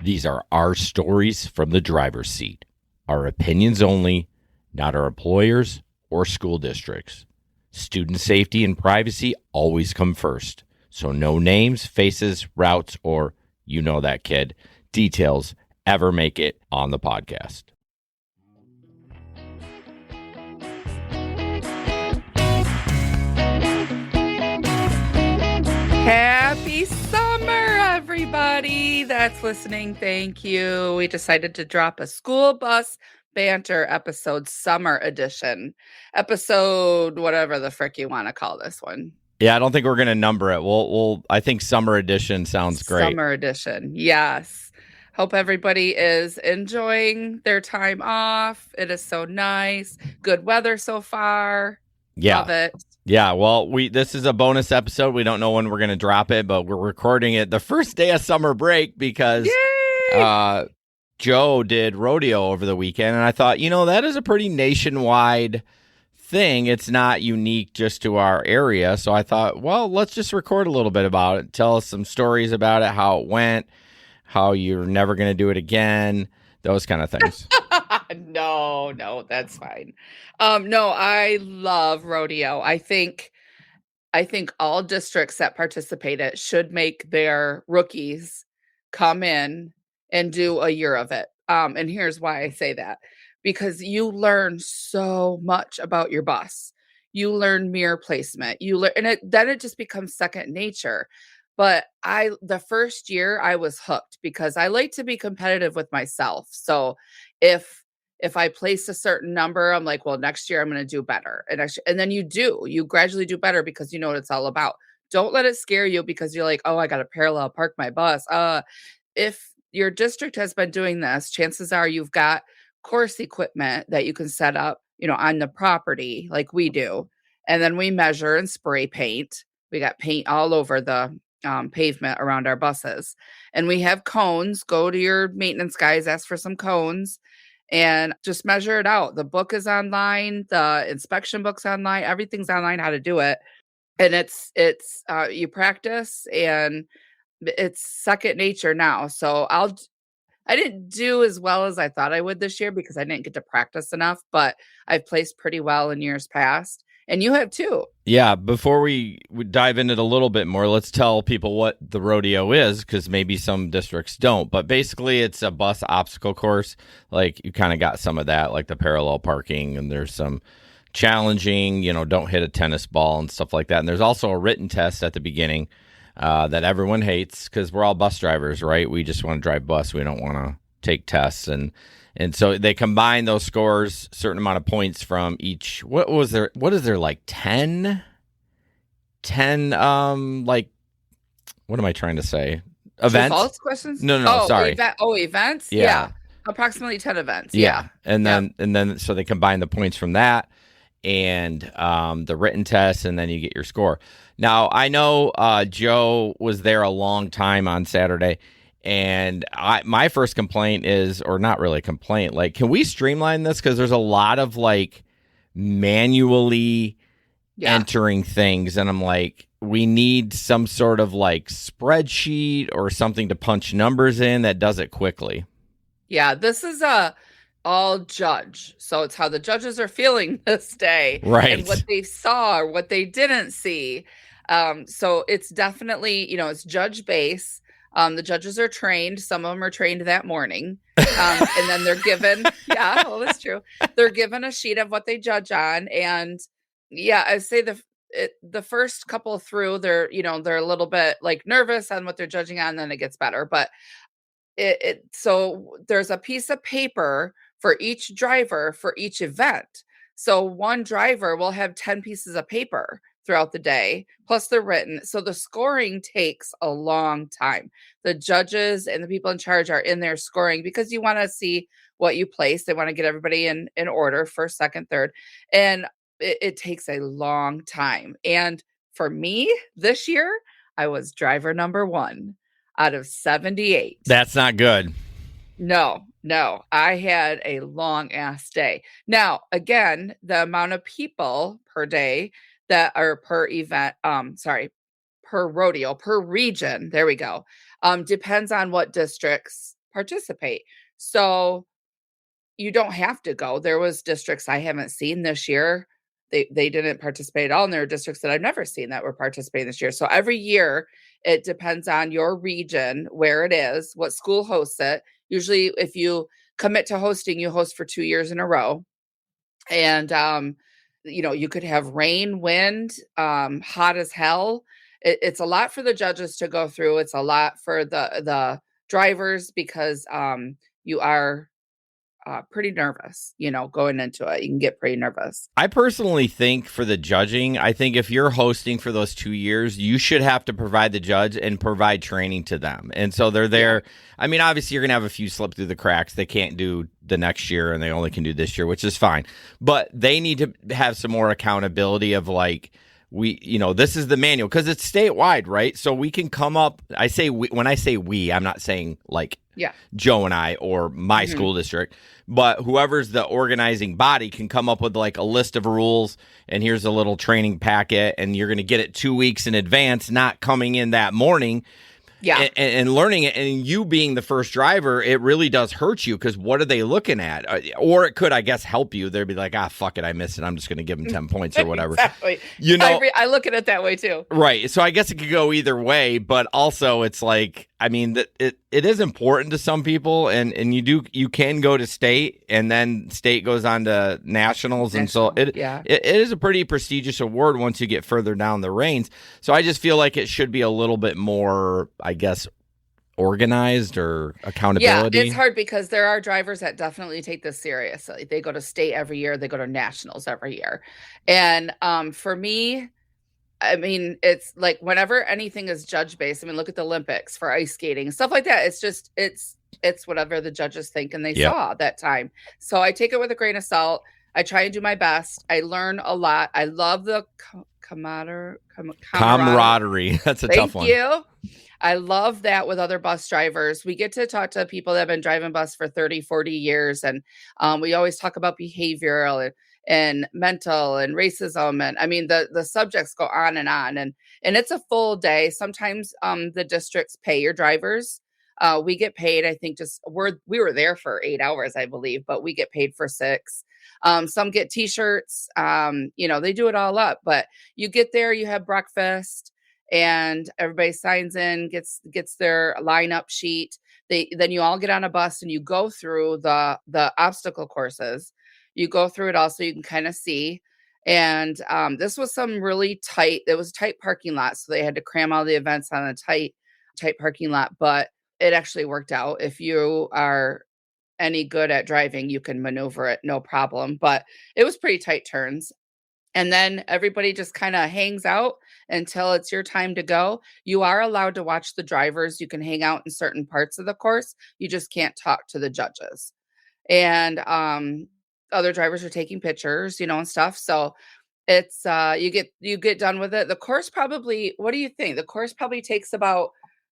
These are our stories from the driver's seat. Our opinions only, not our employers or school districts. Student safety and privacy always come first. So no names, faces, routes, or you know that kid, details ever make it on the podcast. Happy summer, everybody that's listening. Thank you. We decided to drop a school bus banter episode, summer edition. Episode, whatever the frick you want to call this one. Yeah, I don't think we're going to number it. I think summer edition sounds great. Summer edition. Yes. Hope everybody is enjoying their time off. It is so nice. Good weather so far. Yeah. Love it. Yeah, well, this is a bonus episode. We don't know when we're going to drop it, but we're recording it the first day of summer break because Joe did rodeo over the weekend, and I thought, that is a pretty nationwide thing. It's not unique just to our area, so I thought, well, let's just record a little bit about it, tell us some stories about it, how it went, how you're never going to do it again, those kind of things. No, that's fine. No, I love rodeo. I think all districts that participate in it should make their rookies come in and do a year of it. And here's why I say that. Because you learn so much about your bus. You learn mirror placement. Then it just becomes second nature. But the first year I was hooked because I like to be competitive with myself. So if I place a certain number, I'm like, well, next year I'm going to do better. And then you gradually do better because you know what it's all about. Don't let it scare you because you're like, oh, I got to parallel park my bus. If your district has been doing this, chances are you've got course equipment that you can set up, on the property like we do. And then we measure and spray paint. We got paint all over the pavement around our buses. And we have cones. Go to your maintenance guys, ask for some cones. And just measure it out. The book is online. The inspection book's online. Everything's online how to do it. And it's you practice and it's second nature now. So I didn't do as well as I thought I would this year because I didn't get to practice enough, but I've placed pretty well in years past. And you have too. Yeah, before we dive into it a little bit more, let's tell people what the rodeo is because maybe some districts don't. But basically, it's a bus obstacle course. Like you kind of got some of that, like the parallel parking, and there's some challenging, don't hit a tennis ball and stuff like that. And there's also a written test at the beginning that everyone hates because we're all bus drivers, right? We just want to drive bus. We don't want to take tests. And so they combine those scores, certain amount of points from each. What is there like 10, like, what am I trying to say? Events? False questions? No, sorry. Events? Yeah. Approximately 10 events. Yeah. And then so they combine the points from that and the written test, and then you get your score. Now, I know Joe was there a long time on Saturday. And my first complaint is, or not really a complaint, like, can we streamline this? Because there's a lot of like manually entering things. And I'm like, we need some sort of like spreadsheet or something to punch numbers in that does it quickly. Yeah, this is all judge. So it's how the judges are feeling this day. Right. And what they saw or what they didn't see. So it's definitely, it's judge base. The judges are trained. Some of them are trained that morning. And then they're given, that's true. They're given a sheet of what they judge on. And I say the first couple through, they're a little bit like nervous on what they're judging on, and then it gets better. But so there's a piece of paper for each driver for each event. So one driver will have 10 pieces of paper throughout the day, plus they're written. So the scoring takes a long time. The judges and the people in charge are in there scoring because you want to see what you place. They want to get everybody in order, first, second, third. And it takes a long time. And for me this year, I was driver number 1 out of 78. That's not good. No, I had a long ass day. Now, again, the amount of people per day that are per event, per rodeo, per region, there we go, depends on what districts participate. So you don't have to go. There was districts I haven't seen this year. They didn't participate at all, and there are districts that I've never seen that were participating this year. So every year, it depends on your region, where it is, what school hosts it. Usually, if you commit to hosting, you host for 2 years in a row. And, you could have rain, wind, hot as hell. It's a lot for the judges to go through. It's a lot for the drivers because, you are pretty nervous, going into it. You can get pretty nervous. I personally think for the judging, I think if you're hosting for those 2 years, you should have to provide the judge and provide training to them. And so they're there. Yeah. I mean, obviously, you're going to have a few slip through the cracks. They can't do the next year and they only can do this year, which is fine. But they need to have some more accountability of like, this is the manual because it's statewide, right? So we can come up. I say we, when I say we, I'm not saying like Joe and I or my school district, but whoever's the organizing body can come up with like a list of rules and here's a little training packet and you're going to get it 2 weeks in advance, not coming in that morning. Yeah. And learning it, and you being the first driver, it really does hurt you because what are they looking at? Or it could, I guess, help you. They'd be like, fuck it, I missed it. I'm just going to give them 10 points or whatever. Exactly. I look at it that way too. Right. So I guess it could go either way, but also it's like, I mean, it is important to some people, and you can go to state, and then state goes on to nationals, and so it is a pretty prestigious award once you get further down the reins. So I just feel like it should be a little bit more, I guess, organized or accountability. Yeah, it's hard because there are drivers that definitely take this seriously. They go to state every year, they go to nationals every year, and for me, I mean, it's like whenever anything is judge based, I mean, look at the Olympics for ice skating, stuff like that. It's just, it's whatever the judges think and they saw that time. So I take it with a grain of salt. I try and do my best. I learn a lot. I love the camaraderie. That's a tough one. Thank you. I love that with other bus drivers. We get to talk to people that have been driving bus for 30, 40 years. And we always talk about behavioral and mental and racism. And I mean, the subjects go on. And it's a full day. Sometimes the districts pay your drivers. We get paid, I think we were there for 8 hours, I believe, but we get paid for 6. Some get t-shirts, they do it all up, but you get there, you have breakfast and everybody signs in, gets their lineup sheet. Then you all get on a bus and you go through the obstacle courses. You go through it all so you can kind of see. And this was some really tight, it was a tight parking lot. So they had to cram all the events on a tight parking lot, but it actually worked out. If you are any good at driving, you can maneuver it, no problem. But it was pretty tight turns. And then everybody just kind of hangs out until it's your time to go. You are allowed to watch the drivers. You can hang out in certain parts of the course. You just can't talk to the judges. And other drivers are taking pictures, and stuff. So it's you get done with it. The course probably, what do you think? The course probably takes about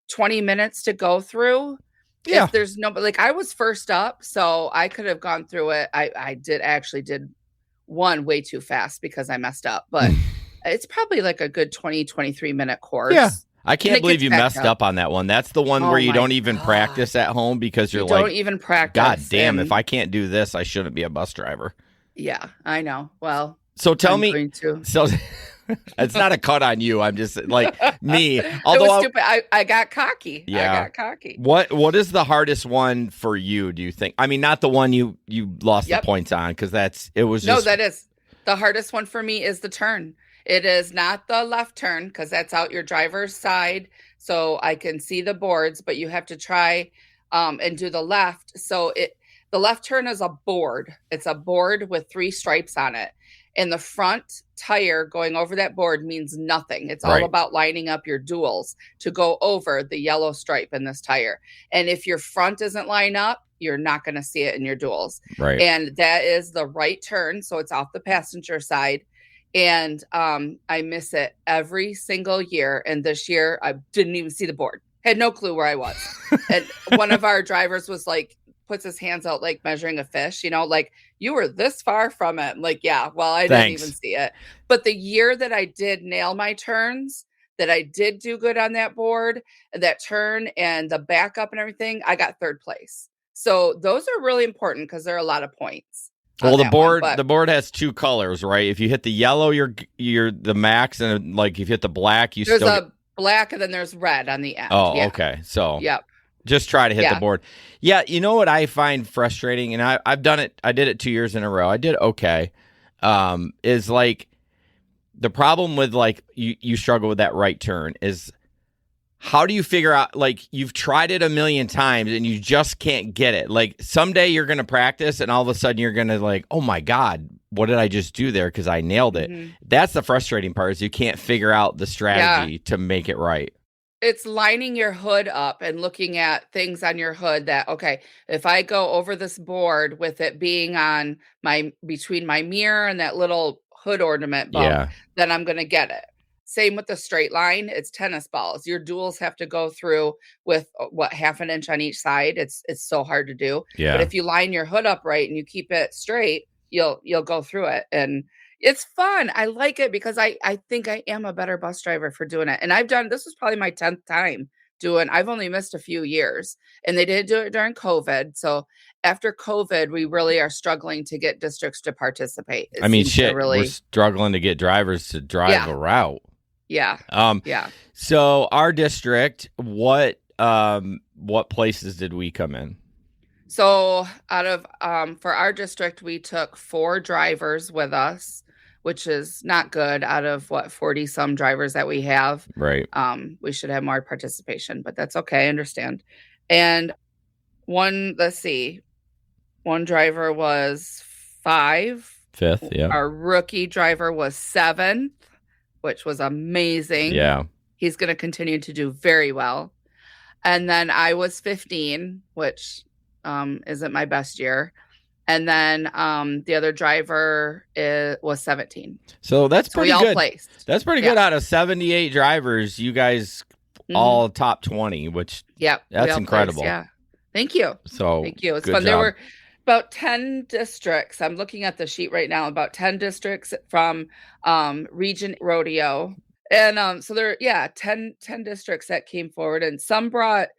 20 minutes to go through. Yeah. If there's no, like I was first up, so I could have gone through it. I did one way too fast because I messed up, but it's probably like a good 20, 23 minute course. Yeah. I can't believe you messed up on that one. That's the one where you don't even practice at home because you're like, don't even practice. God damn, if I can't do this, I shouldn't be a bus driver. Yeah, I know. Well, so tell me, so it's not a cut on you. I'm just like me. Although it was stupid. I got cocky. Yeah. I got cocky. What is the hardest one for you, do you think? I mean, not the one you lost the points on, because no, that is the hardest one for me is the turn. It is not the left turn because that's out your driver's side. So I can see the boards, but you have to try and do the left. So the left turn is a board. It's a board with 3 stripes on it. And the front tire going over that board means nothing. It's all about lining up your duals to go over the yellow stripe in this tire. And if your front isn't lined up, you're not going to see it in your duals. Right. And that is the right turn. So it's off the passenger side. And I miss it every single year. And this year, I didn't even see the board. Had no clue where I was. And one of our drivers was like, puts his hands out like measuring a fish, like you were this far from it. I'm like, yeah, well, I didn't even see it. But the year that I did nail my turns, that I did do good on that board, that turn and the backup and everything, I got third place. So those are really important because there are a lot of points Well, on that one. But the board has two colors, right? If you hit the yellow, you're the max, and like if you hit the black, you there's still a black and then there's red on the end. Oh, Yeah. okay. So Yep. just try to hit the Yeah. board. Yeah, you know what I find frustrating, and I've done it. I did it 2 years in a row. I did okay. Is like the problem with like you struggle with that right turn is how do you figure out, like, you've tried it a million times and you just can't get it? Like someday you're going to practice and all of a sudden you're going to like, oh my God, what did I just do there? Because I nailed it. Mhm. That's the frustrating part, is you can't figure out the strategy to make it right. It's lining your hood up and looking at things on your hood that, okay, if I go over this board with it being on between my mirror and that little hood ornament bump, Yeah. then I'm going to get it. Same with the straight line. It's tennis balls. Your duels have to go through with what, half an inch on each side. It's so hard to do. Yeah. But if you line your hood up right and you keep it straight, you'll go through it. And it's fun. I like it because I think I am a better bus driver for doing it. And this was probably my 10th time doing. I've only missed a few years, and they did do it during COVID. So after COVID, we really are struggling to get districts to participate. It I mean, seems to shit, we're really, struggling to get drivers to drive Yeah. a route. yeah, yeah. So our district, what places did we come in? So out of for our district, we took 4 drivers with us, which is not good out of 40 some drivers that we have. Right. We should have more participation, but that's okay. I understand. And one driver was 5. Fifth, yeah. Our rookie driver was 7th, which was amazing. Yeah. He's going to continue to do very well. And then I was 15, which isn't my best year. And then the other driver was 17. So that's pretty we all good. Placed. That's pretty good. Out of 78 drivers, you guys all top 20, which that's incredible. Placed, yeah. Thank you. So thank you. It's good fun. job. There were about 10 districts. I'm looking at the sheet right now, about 10 districts from Region Rodeo. And so there, 10 districts that came forward, and some brought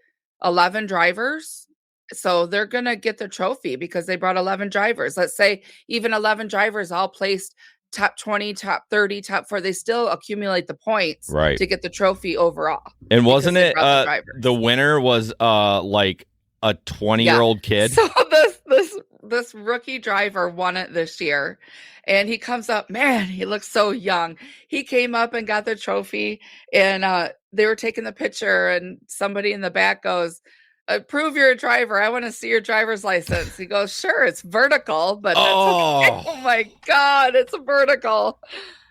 11 drivers. So they're going to get the trophy because they brought 11 drivers. Let's say even 11 drivers all placed top 20, top 30, top 4. They still accumulate the points to get the trophy overall. And wasn't it the winner was like a 20-year-old kid? So this rookie driver won it this year. And he comes up, man, he looks so young. He came up and got the trophy, and they were taking the picture, and somebody in the back goes, prove you're a driver. I want to see your driver's license. He goes, sure, it's vertical, but that's okay. Oh my God, it's vertical.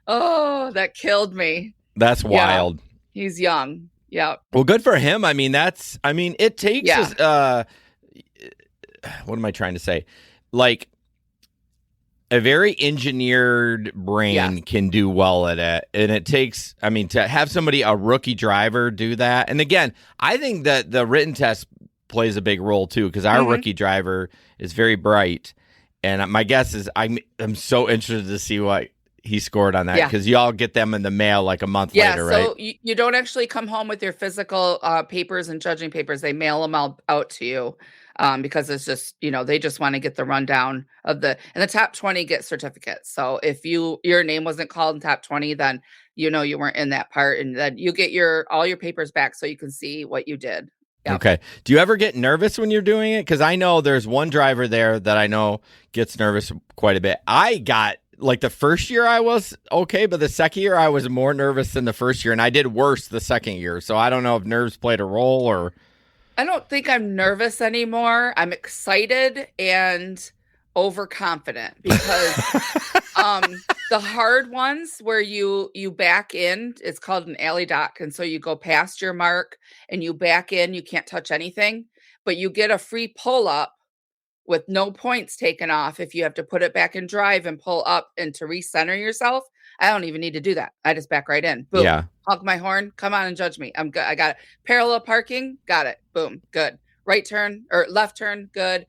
Oh, that killed me. That's wild. Yeah, he's young. Yeah. Well, good for him. I mean, it takes what am I trying to say? Like, a very engineered brain can do well at it. And it takes, to have a rookie driver do that. And again, I think that the written test plays a big role too, because our rookie driver is very bright. And my guess is I'm so interested to see what he scored on that, because you all get them in the mail like a month later, right? So you don't actually come home with your physical papers and judging papers. They mail them out to you. Because it's just, they just want to get the rundown of and the top 20 get certificates. So if your name wasn't called in top 20, then you weren't in that part, and then you get all your papers back so you can see what you did. Yep. Okay. Do you ever get nervous when you're doing it? Because I know there's one driver there that I know gets nervous quite a bit. I got, like, the first year I was okay, but the second year I was more nervous than the first year, and I did worse the second year. So I don't know if nerves played a role or... I don't think I'm nervous anymore. I'm excited and overconfident because the hard ones where you back in, it's called an alley dock. And so you go past your mark and you back in, you can't touch anything, but you get a free pull up with no points taken off if you have to put it back in drive and pull up and to recenter yourself. I don't even need to do that. I just back right in. Boom. Yeah. Honk my horn. Come on and judge me. I'm good. I got it. Parallel parking. Got it. Boom. Good. Right turn or left turn. Good.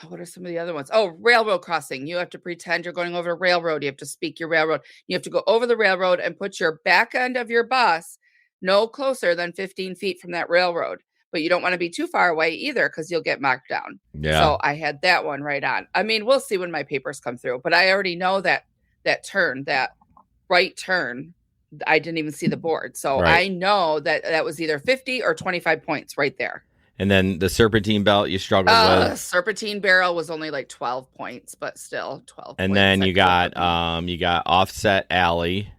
What are some of the other ones? Oh, railroad crossing. You have to pretend you're going over a railroad. You have to speak your railroad. You have to go over the railroad and put your back end of your bus no closer than 15 feet from that railroad. But you don't want to be too far away either because you'll get marked down. Yeah. So I had that one right on. I mean, we'll see when my papers come through, but I already know that right turn, I didn't even see the board. So Right. I know that was either 50 or 25 points right there. And then the serpentine belt you struggled with. Serpentine barrel was only like 12 points, but still 12 and points. then you got offset alley,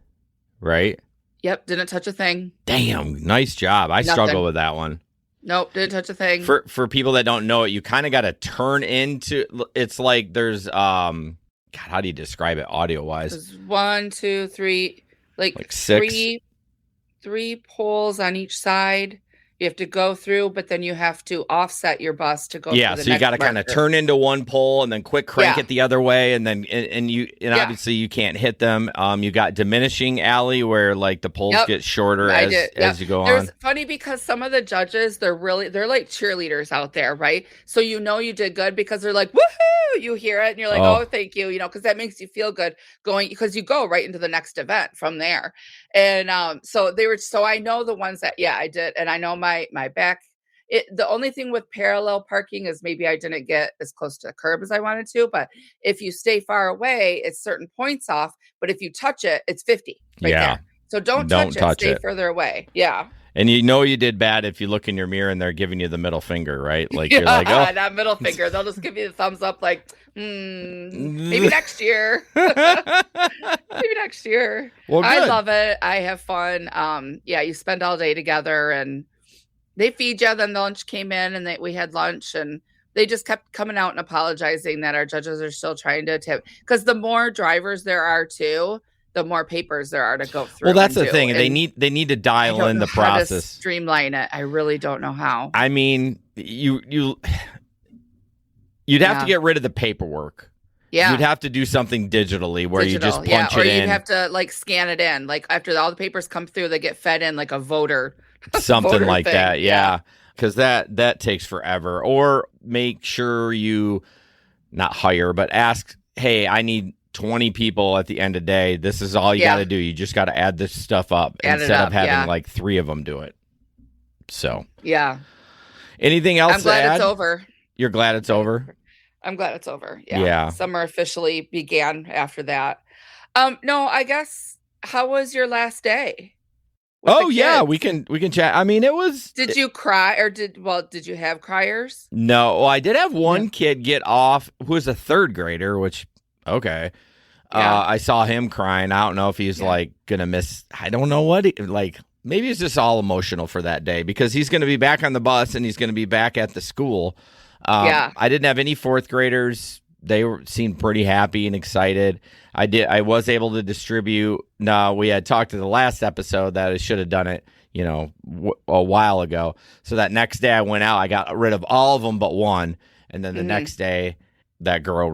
right? Yep, didn't touch a thing. Damn, nice job. I struggle with that one. Nope, didn't touch a thing. For people that don't know it, you kind of got to turn into, it's like there's God, how do you describe it audio wise? There's 1, 2, 3, like six, three poles on each side. You have to go through, but then you have to offset your bus to go. Yeah, through so you got to kind of turn into one pole and then quick crank it the other way, and then obviously you can't hit them. You got diminishing alley where like the poles get shorter as you go on. It's funny because some of the judges they're like cheerleaders out there, right? So you did good because they're like woohoo, you hear it and you're like oh thank you, because that makes you feel good going because you go right into the next event from there. And so I know the ones that I did, and I know my back. The only thing with parallel parking is maybe I didn't get as close to the curb as I wanted to, but if you stay far away, it's certain points off. But if you touch it, it's 50 right there. So don't touch it. Stay further away. Yeah. And you did bad if you look in your mirror and they're giving you the middle finger, right? Like you're like, oh, not middle finger. They'll just give you the thumbs up, like, maybe next year. Maybe next year. Well, I love it. I have fun. You spend all day together, and they feed you. Then lunch came in, and we had lunch, and they just kept coming out and apologizing that our judges are still trying to tip because the more drivers there are too, the more papers there are to go through. Well, that's the thing. And they need to dial in the process. Streamline it. I really don't know how. I mean, you'd have to get rid of the paperwork. Yeah. You'd have to do something digitally where you just punch it in. Or you'd have to like scan it in. Like after all the papers come through, they get fed in like a voter. Something like thing. That. Yeah. Because that takes forever. Or make sure you not hire, but ask, hey, I need 20 people at the end of the day. This is all you got to do. You just got to add this stuff up instead of having like 3 of them do it. So anything else? I'm glad it's over. You're glad it's over? I'm glad it's over. Yeah. Summer officially began after that. No, I guess how was your last day? Oh yeah, we can chat. I mean, it was. Did you cry or did you have criers? No, well, I did have one kid get off who was a 3rd grader, which okay. I saw him crying. I don't know if he's like gonna miss. I don't know what maybe it's just all emotional for that day because he's gonna be back on the bus and he's gonna be back at the school. I didn't have any 4th graders. They seemed pretty happy and excited. I was able to distribute. No, we had talked to the last episode that I should have done it, a while ago. So that next day I went out. I got rid of all of them but one, and then the next day that girl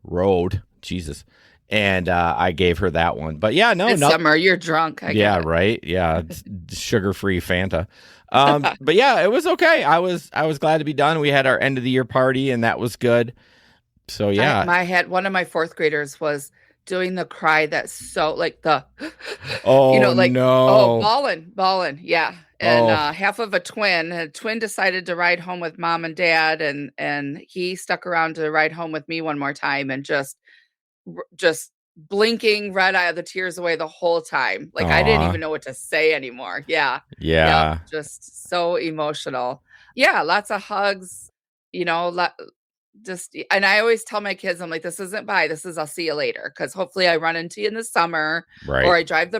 rode. Jesus. And I gave her that one. But yeah, no. Summer, you're drunk. Right. Yeah. Sugar-free Fanta. But yeah, it was okay. I was glad to be done. We had our end of the year party and that was good. So yeah. One of my 4th graders was doing the cry that's so like the bawling. Yeah. And half of a twin decided to ride home with mom and dad and he stuck around to ride home with me one more time and just blinking red eye, the tears away the whole time. Like I didn't even know what to say anymore. Yeah. Just so emotional. Yeah. Lots of hugs, and I always tell my kids, I'm like, this isn't bye. This is I'll see you later. Cause hopefully I run into you in the summer or I drive the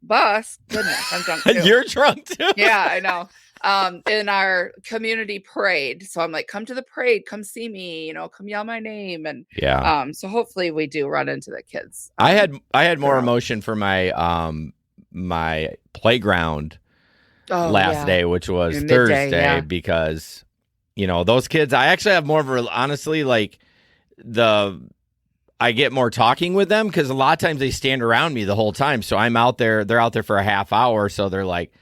bus. Goodness, I'm drunk too. You're drunk too. Yeah, I know. In our community parade. So I'm like, come to the parade, come see me, come yell my name. And so hopefully we do run into the kids. I had more emotion for my my playground last day, which was Thursday, because those kids, I actually have more of a, honestly, like I get more talking with them because a lot of times they stand around me the whole time. So I'm out there, they're out there for a half hour. So they're like,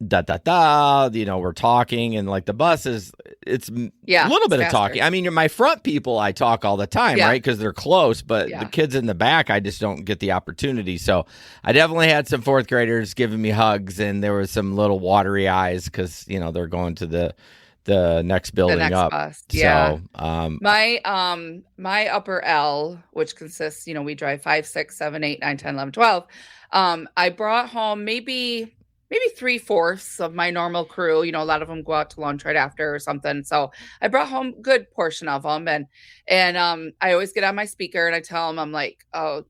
we're talking, and like the bus is it's a Yeah, little it's bit of faster. talking. I mean, my front people, I talk all the time, Yeah. right? Because they're close, but Yeah. the kids in the back, I just don't get the opportunity. So I definitely had some fourth graders giving me hugs, and there was some little watery eyes because they're going to the next The building next up. bus. Yeah. So My upper L, which consists, we drive 5, 6, 7, 8, 9, 10, 11, 12. I brought home maybe 3/4 of my normal crew. A lot of them go out to lunch right after or something. So I brought home a good portion of them, and I always get on my speaker and I tell them, I'm like, oh,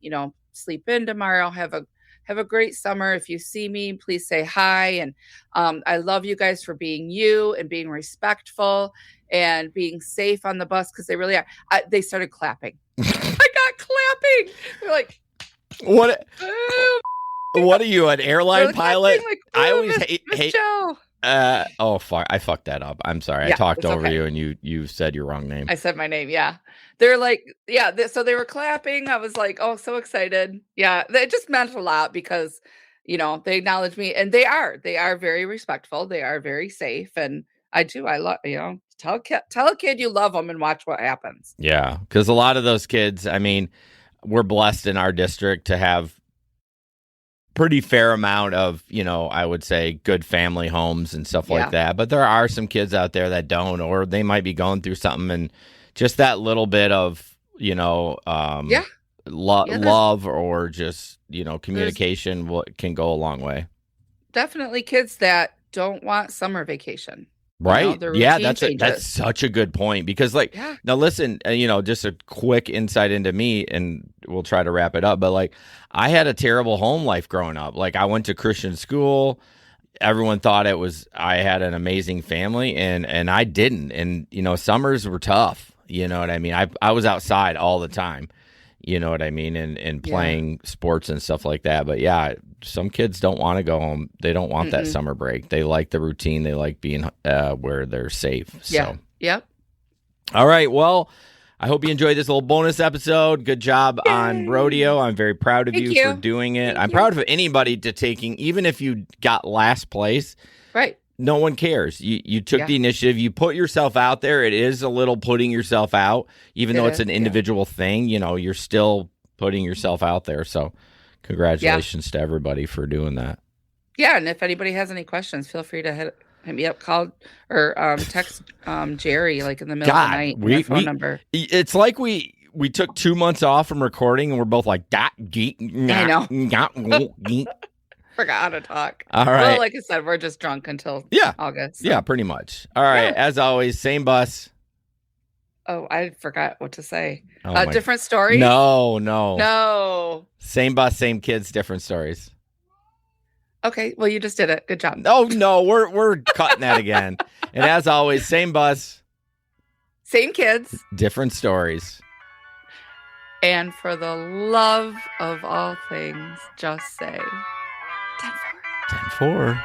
sleep in tomorrow. Have a great summer. If you see me, please say hi. And I love you guys for being you and being respectful and being safe on the bus, because they really are. They started clapping. I got clapping. They're like, what? "Ooh." What are you, an airline They're pilot? clapping like, I "Ooh, always Miss hate. Joe." Oh fuck! I fucked that up. I'm sorry. I Yeah, talked it's over okay. you, and you said your wrong name. I said my name. Yeah. They're like, yeah. So they were clapping. I was like, oh, so excited. Yeah. It just meant a lot because, they acknowledge me, and they are very respectful. They are very safe. And I love, tell a kid you love them and watch what happens. Yeah, because a lot of those kids, I mean, we're blessed in our district to have pretty fair amount of, I would say good family homes and stuff like Yeah. that. But there are some kids out there that don't, or they might be going through something, and just that little bit of, Yeah. love or just, There's communication can go a long way. definitely kids that don't want summer vacation. Right. The Yeah, routine that's changes. such a good point because Yeah. now listen, just a quick insight into me and we'll try to wrap it up, but I had a terrible home life growing up. I went to Christian school. Everyone thought I had an amazing family and I didn't. And summers were tough. You know what I mean? I was outside all the time. You know what I mean? And Yeah. playing sports and stuff like that. But yeah, some kids don't want to go home. They don't want that summer break. They like the routine. They like being where they're safe. Yeah. So, Yep. all right. Well, I hope you enjoyed this little bonus episode. Good job on Yay. rodeo. I'm very proud of Thank you for doing it. Thank I'm you. proud of anybody to taking, even if you got last place. Right. No one cares. You took Yeah. the initiative. You put yourself out there. It is a little putting yourself out, even though it's an yeah. individual thing. You're still putting yourself out there. So congratulations to everybody for doing that. Yeah, and if anybody has any questions, feel free to hit me up, call or text Jerry in the middle of the night. My phone number. It's like we took 2 months off from recording, and we're both like, geek. I know. Geek. Forgot how to talk. All right. Well, like I said, we're just drunk until August. So. Yeah, pretty much. All right. Yeah. As always, same bus. Oh, I forgot what to say. Oh Different stories? No. Same bus, same kids, different stories. Okay, well, you just did it. Good job. Oh no, we're cutting that again. And as always, same bus, same kids, different stories. And for the love of all things, just say 10-4. 10-4.